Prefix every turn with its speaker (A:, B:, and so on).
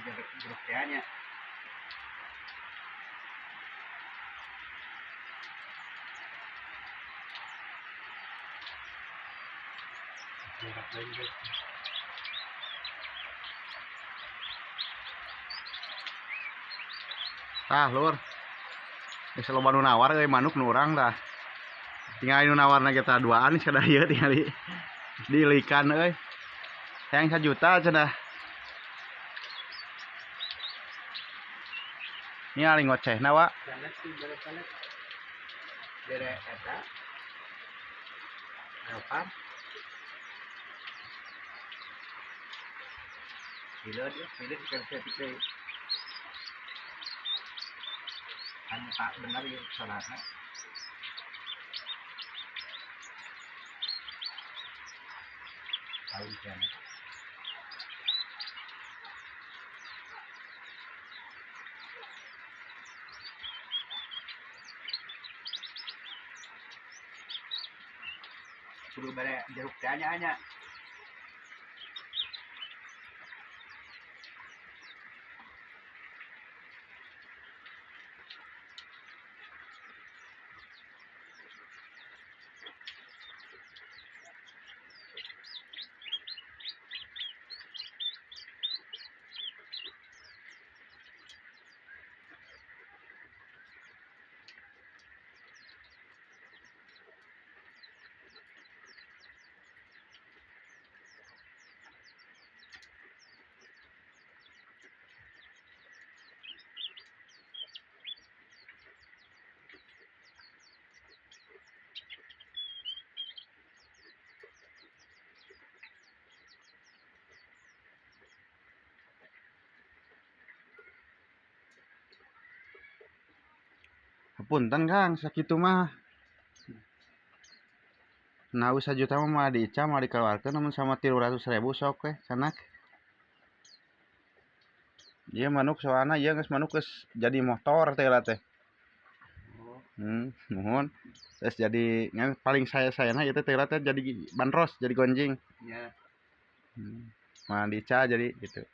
A: jeruk tehnya.
B: Lur. Geus loba nu nawar euy manuk nu urang dah. Tinggal nu nawarna kita duaan sadaya tinggal diilikan euy. Hayang 1 juta cenah. Ini aling ngocehna wa.
A: Dere eta. Apa? Pilih kan saya hanya tak benar ya salahnya. Tahu kan? Suruh bare jeruk tehnya hanya.
B: Punten Kang, sakitu mah. Nah, 1 juta mah diica mah dikeluarkeun namun sama 300.000 sok we canak. Ieu manuk soalna ieu geus manuk geus jadi motor teh lah teh. Nuhun. Terus jadi paling saya-sayana ieu teh jadi bandros, jadi gonjing.
A: Ya.
B: Mah diica jadi gitu.